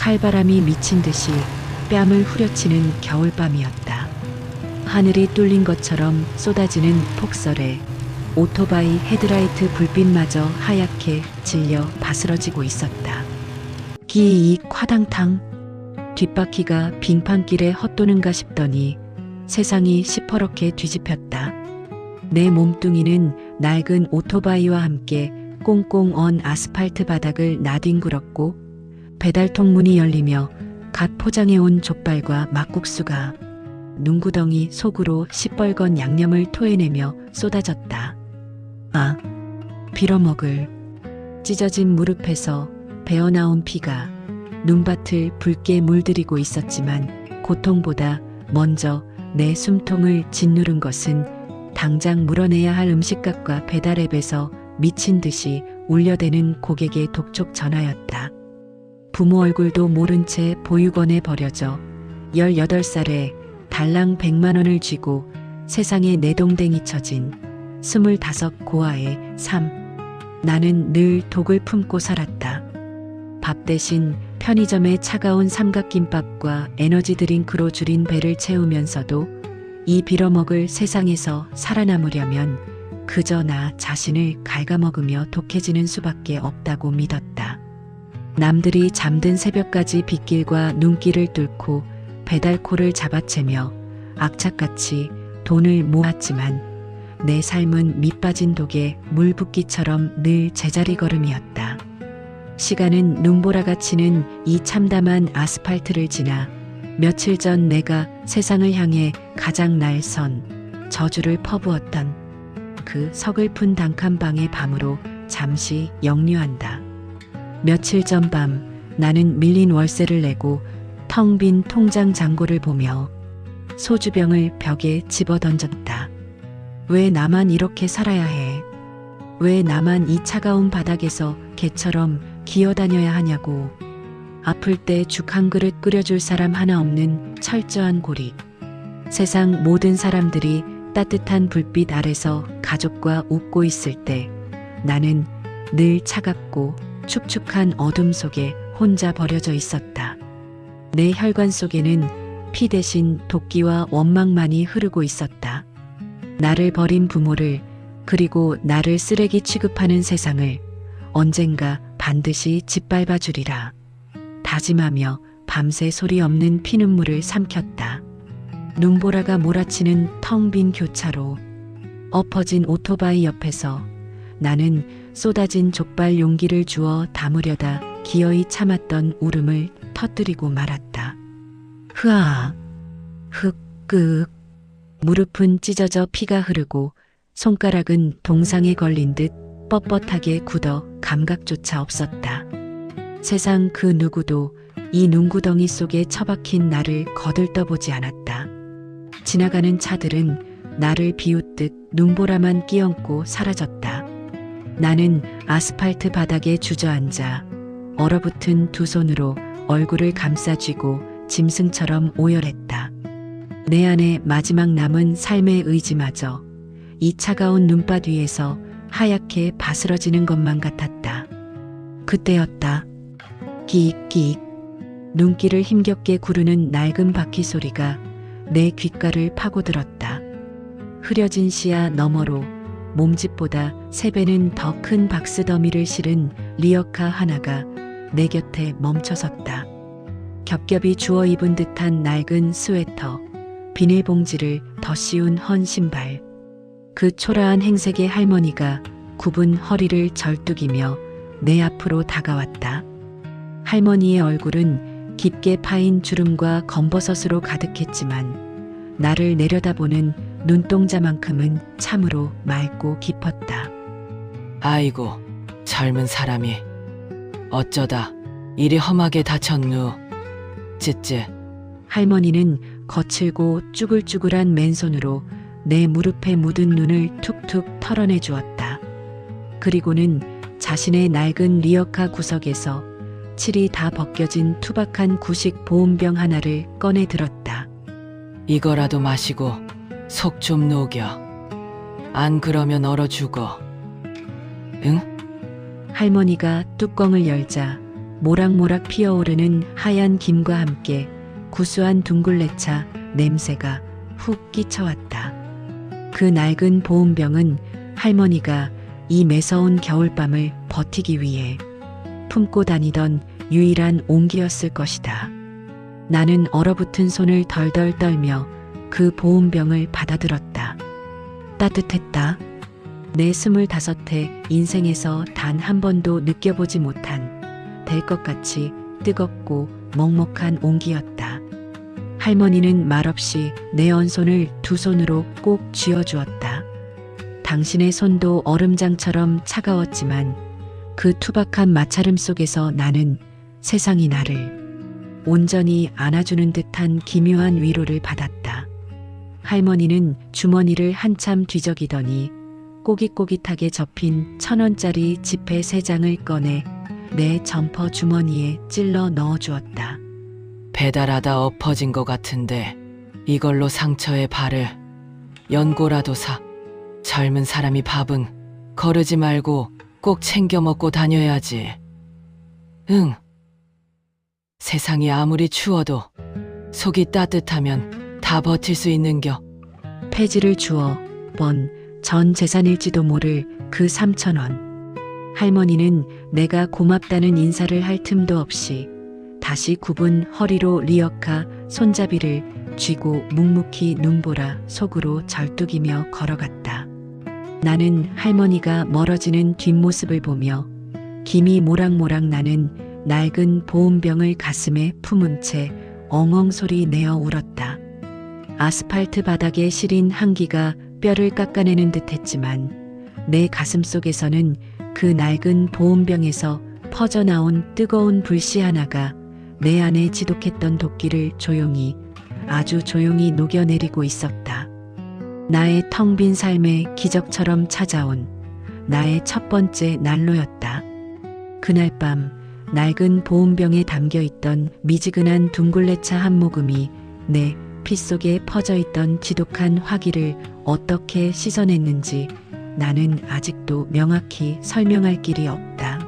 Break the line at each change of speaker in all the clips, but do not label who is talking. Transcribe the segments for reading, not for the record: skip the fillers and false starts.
칼바람이 미친 듯이 뺨을 후려치는 겨울밤이었다. 하늘이 뚫린 것처럼 쏟아지는 폭설에 오토바이 헤드라이트 불빛마저 하얗게 질려 바스러지고 있었다. 기익 화당탕. 뒷바퀴가 빙판길에 헛도는가 싶더니 세상이 시퍼렇게 뒤집혔다. 내 몸뚱이는 낡은 오토바이와 함께 꽁꽁 언 아스팔트 바닥을 나뒹굴었고 배달통 문이 열리며 갓 포장해온 족발과 막국수가 눈구덩이 속으로 시뻘건 양념을 토해내며 쏟아졌다. 아, 빌어먹을. 찢어진 무릎에서 배어나온 피가 눈밭을 붉게 물들이고 있었지만 고통보다 먼저 내 숨통을 짓누른 것은 당장 물어내야 할 음식값과 배달앱에서 미친 듯이 울려대는 고객의 독촉 전화였다. 부모 얼굴도 모른 채 보육원에 버려져 18살에 달랑 100만 원을 쥐고 세상에 내동댕이 쳐진 25 고아의 삶. 나는 늘 독을 품고 살았다. 밥 대신 편의점의 차가운 삼각김밥과 에너지 드링크로 줄인 배를 채우면서도 이 빌어먹을 세상에서 살아남으려면 그저 나 자신을 갉아먹으며 독해지는 수밖에 없다고 믿었다. 남들이 잠든 새벽까지 빗길과 눈길을 뚫고 배달콜을 잡아채며 악착같이 돈을 모았지만 내 삶은 밑빠진 독에 물 붓기처럼 늘 제자리 걸음이었다. 시간은 눈보라가 치는 이 참담한 아스팔트를 지나 며칠 전 내가 세상을 향해 가장 날선 저주를 퍼부었던 그 서글픈 단칸방의 밤으로 잠시 역류한다. 며칠 전 밤 나는 밀린 월세를 내고 텅 빈 통장 잔고를 보며 소주병을 벽에 집어던졌다. 왜 나만 이렇게 살아야 해? 왜 나만 이 차가운 바닥에서 개처럼 기어다녀야 하냐고. 아플 때 죽 한 그릇 끓여줄 사람 하나 없는 철저한 고립. 세상 모든 사람들이 따뜻한 불빛 아래서 가족과 웃고 있을 때 나는 늘 차갑고 축축한 어둠 속에 혼자 버려져 있었다. 내 혈관 속에는 피 대신 도끼와 원망만이 흐르고 있었다. 나를 버린 부모를, 그리고 나를 쓰레기 취급하는 세상을 언젠가 반드시 짓밟아 주리라 다짐하며 밤새 소리 없는 피눈물을 삼켰다. 눈보라가 몰아치는 텅 빈 교차로, 엎어진 오토바이 옆에서 나는 쏟아진 족발 용기를 주워 담으려다 기어이 참았던 울음을 터뜨리고 말았다. 흐아, 흑극. 무릎은 찢어져 피가 흐르고 손가락은 동상에 걸린 듯 뻣뻣하게 굳어 감각조차 없었다. 세상 그 누구도 이 눈구덩이 속에 처박힌 나를 거들떠보지 않았다. 지나가는 차들은 나를 비웃듯 눈보라만 끼얹고 사라졌다. 나는 아스팔트 바닥에 주저앉아 얼어붙은 두 손으로 얼굴을 감싸쥐고 짐승처럼 오열했다. 내 안에 마지막 남은 삶의 의지마저 이 차가운 눈밭 위에서 하얗게 바스러지는 것만 같았다. 그때였다. 끼익끼익. 눈길을 힘겹게 구르는 낡은 바퀴 소리가 내 귓가를 파고들었다. 흐려진 시야 너머로 몸집보다 3배는 더 큰 박스 더미를 실은 리어카 하나가 내 곁에 멈춰섰다. 겹겹이 주워 입은 듯한 낡은 스웨터, 비닐봉지를 더 씌운 헌 신발. 그 초라한 행색의 할머니가 굽은 허리를 절뚝이며 내 앞으로 다가왔다. 할머니의 얼굴은 깊게 파인 주름과 검버섯으로 가득했지만 나를 내려다보는 눈동자만큼은 참으로 맑고 깊었다.
아이고, 젊은 사람이 어쩌다 이리 험하게 다쳤누. 찌찌.
할머니는 거칠고 쭈글쭈글한 맨손으로 내 무릎에 묻은 눈을 툭툭 털어내 주었다. 그리고는 자신의 낡은 리어카 구석에서 칠이 다 벗겨진 투박한 구식 보온병 하나를 꺼내 들었다.
이거라도 마시고 속 좀 녹여. 안 그러면 얼어 죽어. 응?
할머니가 뚜껑을 열자 모락모락 피어오르는 하얀 김과 함께 구수한 둥글레차 냄새가 훅 끼쳐왔다. 그 낡은 보온병은 할머니가 이 매서운 겨울밤을 버티기 위해 품고 다니던 유일한 옹기였을 것이다. 나는 얼어붙은 손을 덜덜 떨며 그 보온병을 받아들었다. 따뜻했다. 내 25해 인생에서 단 한 번도 느껴보지 못한 될 것 같이 뜨겁고 먹먹한 온기였다. 할머니는 말없이 내 언손을 두 손으로 꼭 쥐어주었다. 당신의 손도 얼음장처럼 차가웠지만 그 투박한 마찰음 속에서 나는 세상이 나를 온전히 안아주는 듯한 기묘한 위로를 받았다. 할머니는 주머니를 한참 뒤적이더니 꼬깃꼬깃하게 접힌 1,000원짜리 지폐 3장을 꺼내 내 점퍼 주머니에 찔러 넣어주었다.
배달하다 엎어진 것 같은데 이걸로 상처에 바를 연고라도 사. 젊은 사람이 밥은 거르지 말고 꼭 챙겨 먹고 다녀야지. 응. 세상이 아무리 추워도 속이 따뜻하면 다 버틸 수 있는겨.
폐지를 주어 전 재산일지도 모를 그 3,000원. 할머니는 내가 고맙다는 인사를 할 틈도 없이 다시 굽은 허리로 리어카 손잡이를 쥐고 묵묵히 눈보라 속으로 절뚝이며 걸어갔다. 나는 할머니가 멀어지는 뒷모습을 보며 김이 모락모락 나는 낡은 보온병을 가슴에 품은 채 엉엉 소리 내어 울었다. 아스팔트 바닥에 시린 한기가 뼈를 깎아내는 듯했지만 내 가슴 속에서는 그 낡은 보온병에서 퍼져나온 뜨거운 불씨 하나가 내 안에 지독했던 도끼를 조용히 아주 조용히 녹여내리고 있었다. 나의 텅 빈 삶에 기적처럼 찾아온 나의 첫 번째 난로였다. 그날 밤 낡은 보온병에 담겨있던 미지근한 둥글레차 한 모금이 내 피 속에 퍼져있던 지독한 화기를 어떻게 씻어냈는지 나는 아직도 명확히 설명할 길이 없다.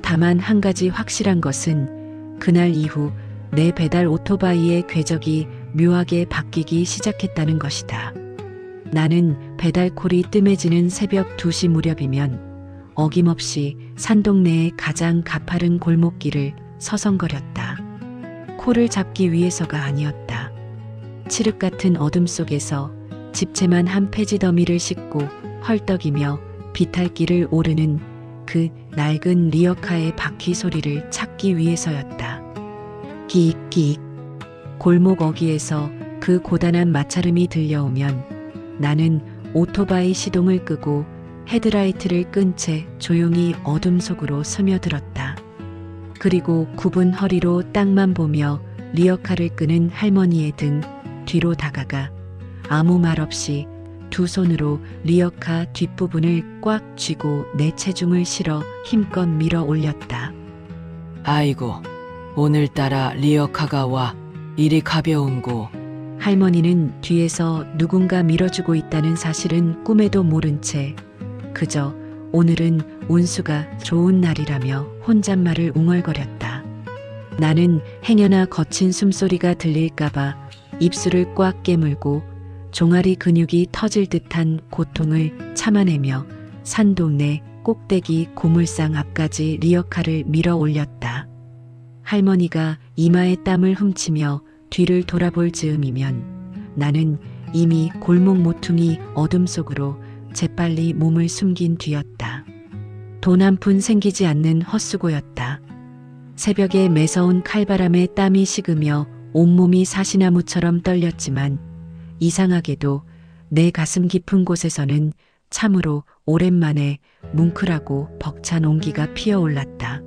다만 한 가지 확실한 것은 그날 이후 내 배달 오토바이의 궤적이 묘하게 바뀌기 시작했다는 것이다. 나는 배달콜이 뜸해지는 새벽 2시 무렵이면 어김없이 산동네의 가장 가파른 골목길을 서성거렸다. 콜을 잡기 위해서가 아니었다. 칠흑 같은 어둠 속에서 집채만 한 폐지 더미를 싣고 헐떡이며 비탈길을 오르는 그 낡은 리어카의 바퀴 소리를 찾기 위해서였다. 끼익끼익. 골목 어귀에서 그 고단한 마찰음이 들려오면 나는 오토바이 시동을 끄고 헤드라이트를 끈 채 조용히 어둠 속으로 스며들었다. 그리고 굽은 허리로 땅만 보며 리어카를 끄는 할머니의 등 뒤로 다가가 아무 말 없이 두 손으로 리어카 뒷부분을 꽉 쥐고 내 체중을 실어 힘껏 밀어 올렸다.
아이고, 오늘따라 리어카가 와 이리 가벼운고.
할머니는 뒤에서 누군가 밀어주고 있다는 사실은 꿈에도 모른 채 그저 오늘은 운수가 좋은 날이라며 혼잣말을 웅얼거렸다. 나는 행여나 거친 숨소리가 들릴까봐 입술을 꽉 깨물고 종아리 근육이 터질 듯한 고통을 참아내며 산동네 꼭대기 고물상 앞까지 리어카를 밀어 올렸다. 할머니가 이마에 땀을 훔치며 뒤를 돌아볼 즈음이면 나는 이미 골목 모퉁이 어둠 속으로 재빨리 몸을 숨긴 뒤였다. 돈 한 푼 생기지 않는 헛수고였다. 새벽에 매서운 칼바람에 땀이 식으며 온몸이 사시나무처럼 떨렸지만 이상하게도 내 가슴 깊은 곳에서는 참으로 오랜만에 뭉클하고 벅찬 온기가 피어올랐다.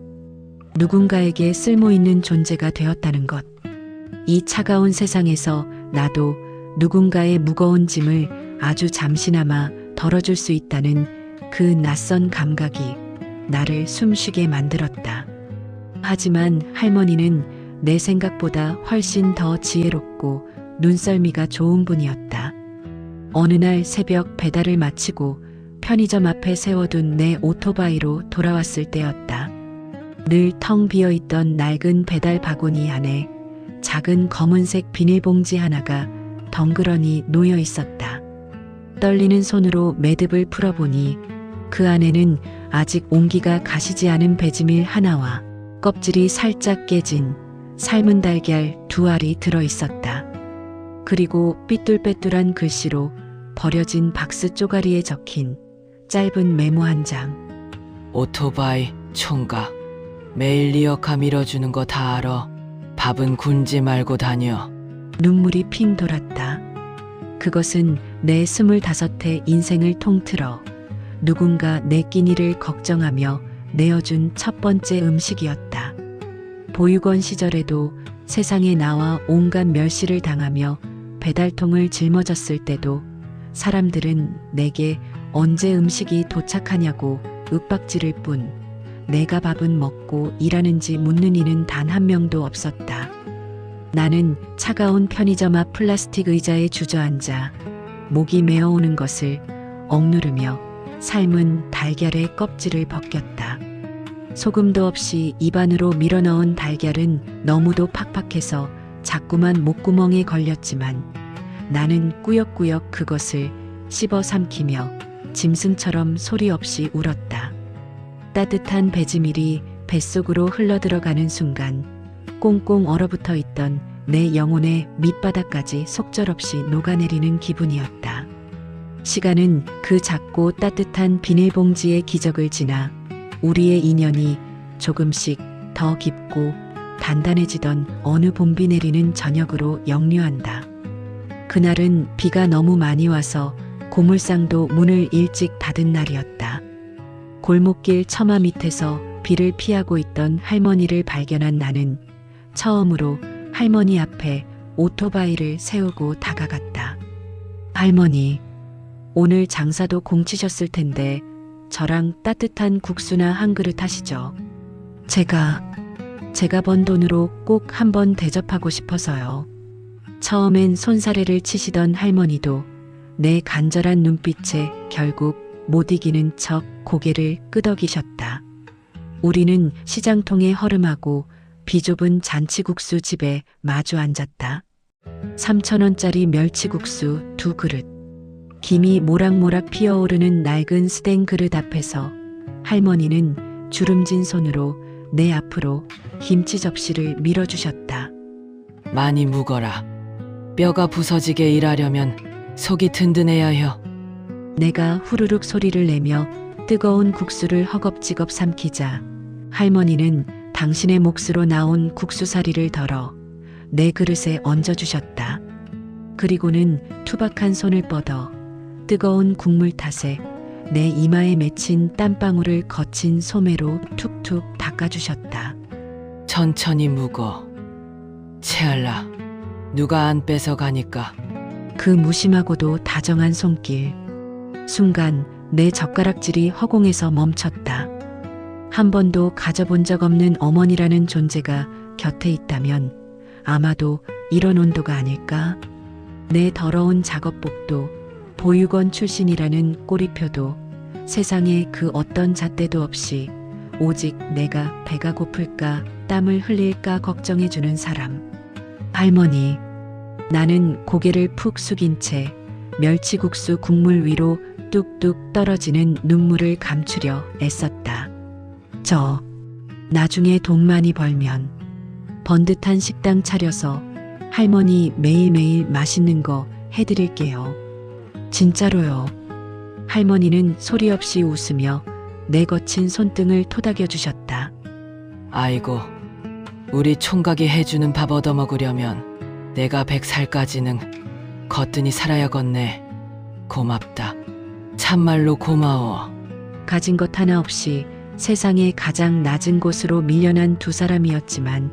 누군가에게 쓸모있는 존재가 되었다는 것. 이 차가운 세상에서 나도 누군가의 무거운 짐을 아주 잠시나마 덜어줄 수 있다는 그 낯선 감각이 나를 숨쉬게 만들었다. 하지만 할머니는 내 생각보다 훨씬 더 지혜롭고 눈썰미가 좋은 분이었다. 어느 날 새벽 배달을 마치고 편의점 앞에 세워둔 내 오토바이로 돌아왔을 때였다. 늘 텅 비어있던 낡은 배달 바구니 안에 작은 검은색 비닐봉지 하나가 덩그러니 놓여 있었다. 떨리는 손으로 매듭을 풀어보니 그 안에는 아직 온기가 가시지 않은 배지밀 하나와 껍질이 살짝 깨진 삶은 달걀 2알이 들어 있었다. 그리고 삐뚤빼뚤한 글씨로 버려진 박스 쪼가리에 적힌 짧은 메모 한 장.
오토바이 총각. 매일 리어카 밀어주는 거 다 알아. 밥은 굶지 말고 다녀.
눈물이 핑 돌았다. 그것은 내 25해 인생을 통틀어 누군가 내 끼니를 걱정하며 내어준 첫 번째 음식이었다. 보육원 시절에도 세상에 나와 온갖 멸시를 당하며 배달통을 짊어졌을 때도 사람들은 내게 언제 음식이 도착하냐고 윽박지를 뿐 내가 밥은 먹고 일하는지 묻는 이는 단 한 명도 없었다. 나는 차가운 편의점 앞 플라스틱 의자에 주저앉아 목이 메어오는 것을 억누르며 삶은 달걀의 껍질을 벗겼다. 소금도 없이 입안으로 밀어넣은 달걀은 너무도 팍팍해서 자꾸만 목구멍에 걸렸지만 나는 꾸역꾸역 그것을 씹어 삼키며 짐승처럼 소리 없이 울었다. 따뜻한 배지밀이 뱃속으로 흘러들어가는 순간 꽁꽁 얼어붙어 있던 내 영혼의 밑바닥까지 속절없이 녹아내리는 기분이었다. 시간은 그 작고 따뜻한 비닐봉지의 기적을 지나 우리의 인연이 조금씩 더 깊고 단단해지던 어느 봄비 내리는 저녁으로 역류한다. 그날은 비가 너무 많이 와서 고물상도 문을 일찍 닫은 날이었다. 골목길 처마 밑에서 비를 피하고 있던 할머니를 발견한 나는 처음으로 할머니 앞에 오토바이를 세우고 다가갔다. 할머니, 오늘 장사도 공치셨을 텐데 저랑 따뜻한 국수나 한 그릇 하시죠. 제가 번 돈으로 꼭 한번 대접하고 싶어서요. 처음엔 손사래를 치시던 할머니도 내 간절한 눈빛에 결국 못 이기는 척 고개를 끄덕이셨다. 우리는 시장통에 허름하고 비좁은 잔치국수 집에 마주 앉았다. 3,000원짜리 멸치국수 2그릇, 김이 모락모락 피어오르는 낡은 스텐 그릇 앞에서 할머니는 주름진 손으로 내 앞으로 김치 접시를 밀어주셨다.
많이 묵어라. 뼈가 부서지게 일하려면 속이 든든해야 해요.
내가 후루룩 소리를 내며 뜨거운 국수를 허겁지겁 삼키자 할머니는 당신의 몫으로 나온 국수사리를 덜어 내 그릇에 얹어주셨다. 그리고는 투박한 손을 뻗어 뜨거운 국물 탓에 내 이마에 맺힌 땀방울을 거친 소매로 툭툭 닦아주셨다.
천천히 묵어. 채알라. 누가 안 뺏어가니까.
그 무심하고도 다정한 손길. 순간 내 젓가락질이 허공에서 멈췄다. 한 번도 가져본 적 없는 어머니라는 존재가 곁에 있다면 아마도 이런 온도가 아닐까? 내 더러운 작업복도 보육원 출신이라는 꼬리표도 세상에 그 어떤 잣대도 없이 오직 내가 배가 고플까 땀을 흘릴까 걱정해주는 사람. 할머니. 나는 고개를 푹 숙인 채 멸치국수 국물 위로 뚝뚝 떨어지는 눈물을 감추려 애썼다. 나중에 돈 많이 벌면 번듯한 식당 차려서 할머니 매일매일 맛있는 거 해드릴게요. 진짜로요. 할머니는 소리 없이 웃으며 내 거친 손등을 토닥여 주셨다.
아이고, 우리 총각이 해주는 밥 얻어먹으려면 내가 100살까지는 거뜬히 살아야겠네. 고맙다. 참말로 고마워.
가진 것 하나 없이 세상의 가장 낮은 곳으로 밀려난 두 사람이었지만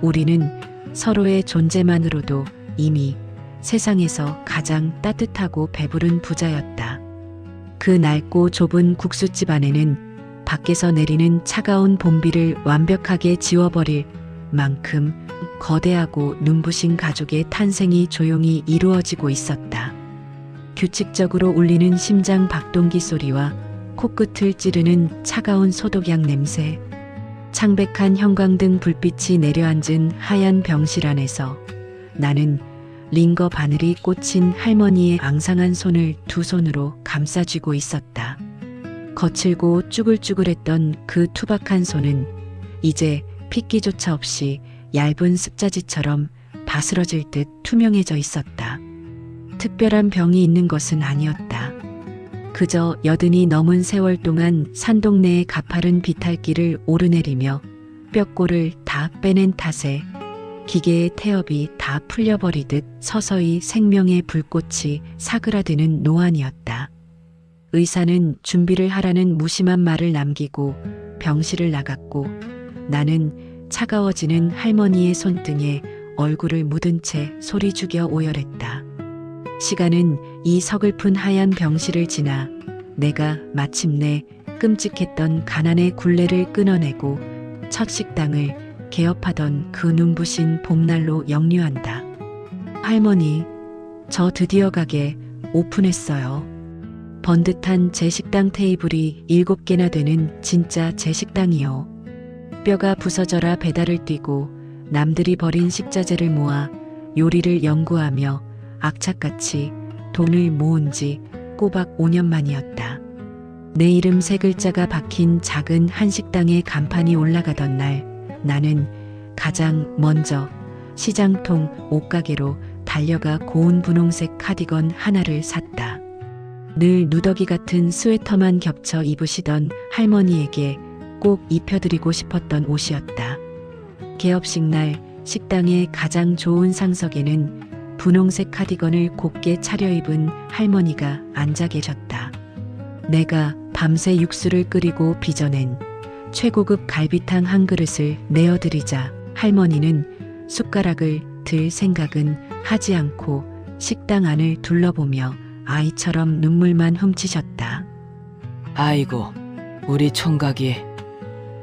우리는 서로의 존재만으로도 이미 세상에서 가장 따뜻하고 배부른 부자였다. 그 낡고 좁은 국수집 안에는 밖에서 내리는 차가운 봄비를 완벽하게 지워버릴 만큼 거대하고 눈부신 가족의 탄생이 조용히 이루어지고 있었다. 규칙적으로 울리는 심장 박동기 소리와 코끝을 찌르는 차가운 소독약 냄새. 창백한 형광등 불빛이 내려앉은 하얀 병실 안에서 나는 링거 바늘이 꽂힌 할머니의 앙상한 손을 두 손으로 감싸쥐고 있었다. 거칠고 쭈글쭈글했던 그 투박한 손은 이제 핏기조차 없이 얇은 습자지처럼 바스러질 듯 투명해져 있었다. 특별한 병이 있는 것은 아니었다. 그저 여든이 넘은 세월 동안 산동네의 가파른 비탈길을 오르내리며 뼈골을 다 빼낸 탓에 기계의 태엽이 다 풀려버리듯 서서히 생명의 불꽃이 사그라드는 노안이었다. 의사는 준비를 하라는 무심한 말을 남기고 병실을 나갔고 나는 차가워지는 할머니의 손등에 얼굴을 묻은 채 소리 죽여 오열했다. 시간은 이 서글픈 하얀 병실을 지나 내가 마침내 끔찍했던 가난의 굴레를 끊어내고 첫 식당을 개업하던 그 눈부신 봄날로 역류한다. 할머니, 저 드디어 가게 오픈했어요. 번듯한 제 식당 테이블이 7개나 되는 진짜 제 식당이요. 뼈가 부서져라 배달을 뛰고 남들이 버린 식자재를 모아 요리를 연구하며 악착같이 돈을 모은 지 꼬박 5년 만이었다. 내 이름 3글자가 박힌 작은 한식당의 간판이 올라가던 날 나는 가장 먼저 시장통 옷가게로 달려가 고운 분홍색 카디건 하나를 샀다. 늘 누더기 같은 스웨터만 겹쳐 입으시던 할머니에게 꼭 입혀드리고 싶었던 옷이었다. 개업식 날 식당의 가장 좋은 상석에는 분홍색 카디건을 곱게 차려입은 할머니가 앉아 계셨다. 내가 밤새 육수를 끓이고 빚어낸 최고급 갈비탕 한 그릇을 내어드리자 할머니는 숟가락을 들 생각은 하지 않고 식당 안을 둘러보며 아이처럼 눈물만 훔치셨다.
아이고, 우리 총각이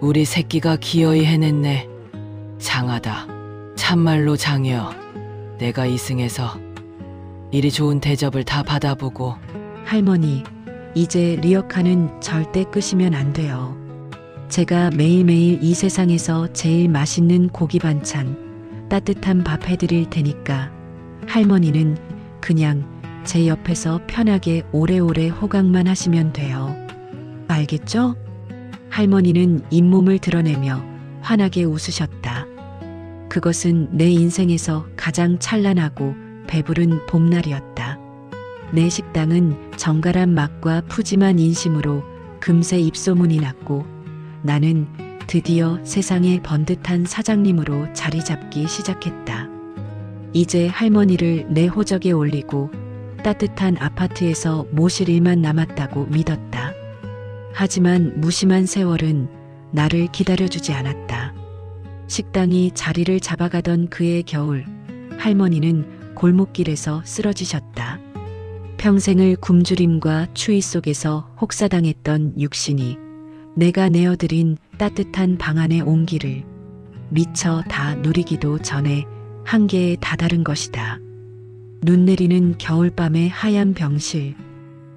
우리 새끼가 기어이 해냈네. 장하다. 참말로 장여. 내가 이승에서 이리 좋은 대접을 다 받아보고.
할머니, 이제 리어카는 절대 끄시면 안 돼요. 제가 매일매일 이 세상에서 제일 맛있는 고기 반찬, 따뜻한 밥 해드릴 테니까 할머니는 그냥 제 옆에서 편하게 오래오래 호강만 하시면 돼요. 알겠죠? 할머니는 잇몸을 드러내며 환하게 웃으셨다. 그것은 내 인생에서 가장 찬란하고 배부른 봄날이었다. 내 식당은 정갈한 맛과 푸짐한 인심으로 금세 입소문이 났고 나는 드디어 세상의 번듯한 사장님으로 자리 잡기 시작했다. 이제 할머니를 내 호적에 올리고 따뜻한 아파트에서 모실 일만 남았다고 믿었다. 하지만 무심한 세월은 나를 기다려주지 않았다. 식당이 자리를 잡아가던 그해 겨울, 할머니는 골목길에서 쓰러지셨다. 평생을 굶주림과 추위 속에서 혹사당했던 육신이 내가 내어드린 따뜻한 방 안의 온기를 미처 다 누리기도 전에 한계에 다다른 것이다. 눈 내리는 겨울밤의 하얀 병실.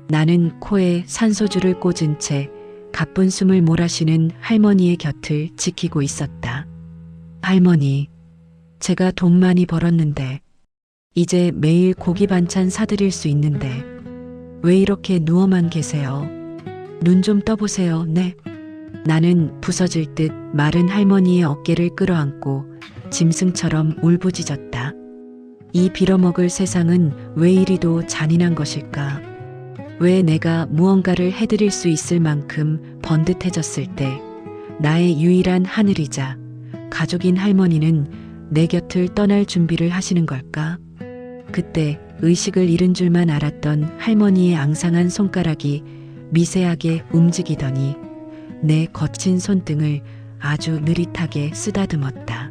나는 코에 산소줄을 꽂은 채 가쁜 숨을 몰아쉬는 할머니의 곁을 지키고 있었다. 할머니, 제가 돈 많이 벌었는데 이제 매일 고기 반찬 사드릴 수 있는데 왜 이렇게 누워만 계세요? 눈 좀 떠보세요. 네. 나는 부서질 듯 마른 할머니의 어깨를 끌어안고 짐승처럼 울부짖었다. 이 빌어먹을 세상은 왜 이리도 잔인한 것일까? 왜 내가 무언가를 해드릴 수 있을 만큼 번듯해졌을 때 나의 유일한 하늘이자 가족인 할머니는 내 곁을 떠날 준비를 하시는 걸까? 그때 의식을 잃은 줄만 알았던 할머니의 앙상한 손가락이 미세하게 움직이더니 내 거친 손등을 아주 느릿하게 쓰다듬었다.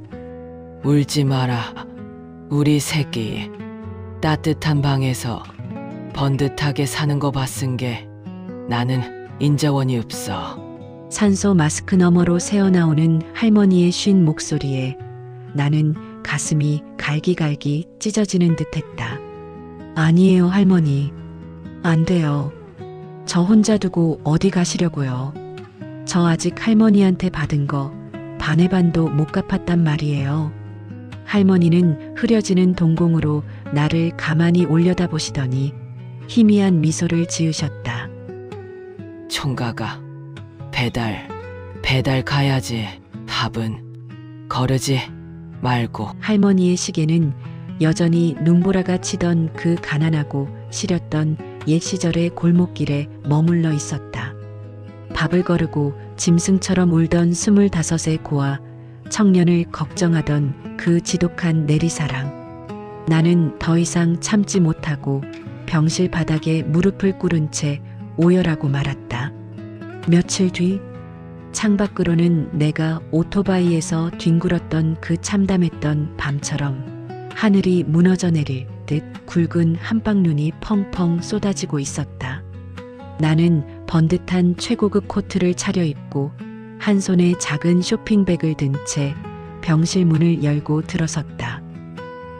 울지 마라. 우리 새끼. 따뜻한 방에서 번듯하게 사는 거 봤은 게 나는 인자원이 없어.
산소 마스크 너머로 새어나오는 할머니의 쉰 목소리에 나는 가슴이 갈기갈기 찢어지는 듯했다. 아니에요, 할머니. 안 돼요. 저 혼자 두고 어디 가시려고요. 저 아직 할머니한테 받은 거 반의 반도 못 갚았단 말이에요. 할머니는 흐려지는 동공으로 나를 가만히 올려다보시더니 희미한 미소를 지으셨다.
총각아, 배달 가야지. 밥은 거르지 말고.
할머니의 시계는 여전히 눈보라가 치던 그 가난하고 시렸던 옛 시절의 골목길에 머물러 있었다. 밥을 거르고 짐승처럼 울던 25의 고아 청년을 걱정하던 그 지독한 내리사랑. 나는 더 이상 참지 못하고 병실 바닥에 무릎을 꿇은 채 오열하고 말았다. 며칠 뒤 창밖으로는 내가 오토바이에서 뒹굴었던 그 참담했던 밤처럼 하늘이 무너져 내릴 듯 굵은 한방눈이 펑펑 쏟아지고 있었다. 나는 번듯한 최고급 코트를 차려입고 한 손에 작은 쇼핑백을 든 채 병실 문을 열고 들어섰다.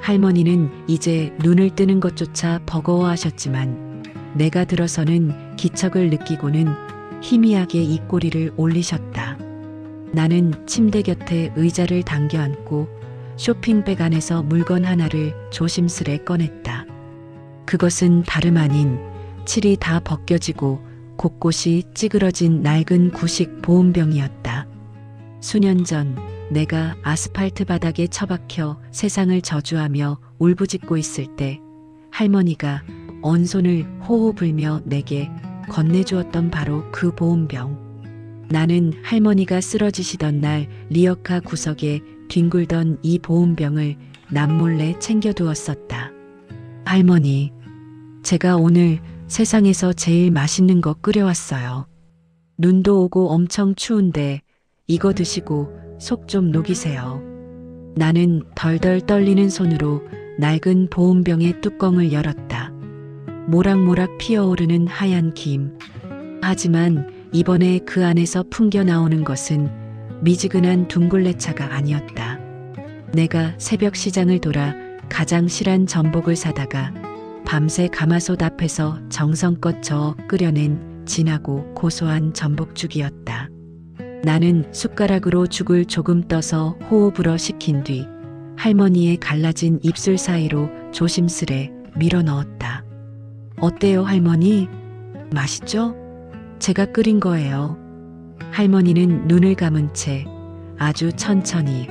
할머니는 이제 눈을 뜨는 것조차 버거워하셨지만 내가 들어서는 기척을 느끼고는 희미하게 입꼬리를 올리셨다. 나는 침대 곁에 의자를 당겨 앉고 쇼핑백 안에서 물건 하나를 조심스레 꺼냈다. 그것은 다름 아닌 칠이 다 벗겨지고 곳곳이 찌그러진 낡은 구식 보온병이었다. 수년 전 내가 아스팔트 바닥에 처박혀 세상을 저주하며 울부짖고 있을 때 할머니가 언손을 호호 불며 내게 건네주었던 바로 그 보온병. 나는 할머니가 쓰러지시던 날 리어카 구석에 뒹굴던 이 보온병을 남몰래 챙겨두었었다. 할머니, 제가 오늘 세상에서 제일 맛있는 거 끓여왔어요. 눈도 오고 엄청 추운데 이거 드시고 속 좀 녹이세요. 나는 덜덜 떨리는 손으로 낡은 보온병의 뚜껑을 열었다. 모락모락 피어오르는 하얀 김. 하지만 이번에 그 안에서 풍겨 나오는 것은 미지근한 둥글레차가 아니었다. 내가 새벽 시장을 돌아 가장 실한 전복을 사다가 밤새 가마솥 앞에서 정성껏 저어 끓여낸 진하고 고소한 전복죽이었다. 나는 숟가락으로 죽을 조금 떠서 호호 불어 식힌 뒤 할머니의 갈라진 입술 사이로 조심스레 밀어 넣었다. 어때요, 할머니? 맛있죠? 제가 끓인 거예요. 할머니는 눈을 감은 채 아주 천천히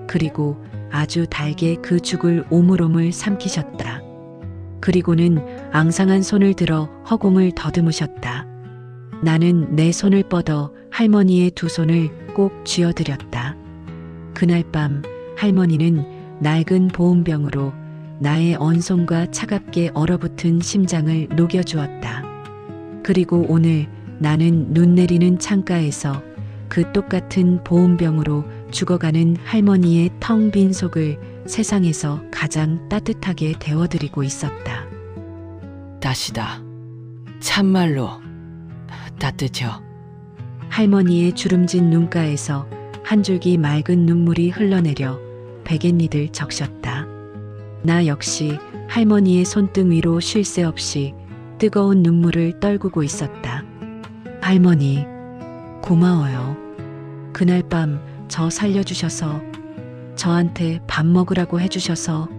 그리고 아주 달게 그 죽을 오물오물 삼키셨다. 그리고는 앙상한 손을 들어 허공을 더듬으셨다. 나는 내 손을 뻗어 할머니의 두 손을 꼭 쥐어드렸다. 그날 밤 할머니는 낡은 보온병으로 나의 언손과 차갑게 얼어붙은 심장을 녹여주었다. 그리고 오늘 나는 눈 내리는 창가에서 그 똑같은 보온병으로 죽어가는 할머니의 텅 빈 속을 세상에서 가장 따뜻하게 데워드리고 있었다.
다시다. 참말로 따뜻혀.
할머니의 주름진 눈가에서 한 줄기 맑은 눈물이 흘러내려 베갯니들 적셨다. 나 역시 할머니의 손등 위로 쉴 새 없이 뜨거운 눈물을 떨구고 있었다. 할머니, 고마워요. 그날 밤 저 살려주셔서, 저한테 밥 먹으라고 해주셔서,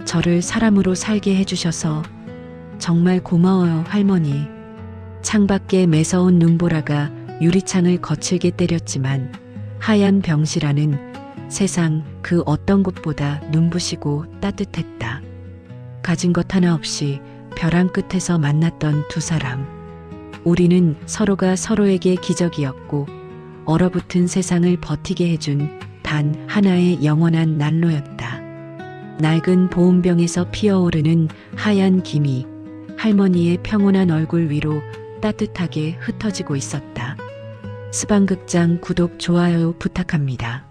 저를 사람으로 살게 해주셔서 정말 고마워요, 할머니. 창밖에 매서운 눈보라가 유리창을 거칠게 때렸지만 하얀 병실 안은 세상 그 어떤 곳보다 눈부시고 따뜻했다. 가진 것 하나 없이 벼랑 끝에서 만났던 두 사람. 우리는 서로가 서로에게 기적이었고 얼어붙은 세상을 버티게 해준 단 하나의 영원한 난로였다. 낡은 보온병에서 피어오르는 하얀 김이 할머니의 평온한 얼굴 위로 따뜻하게 흩어지고 있었다. 스방극장 구독, 좋아요 부탁합니다.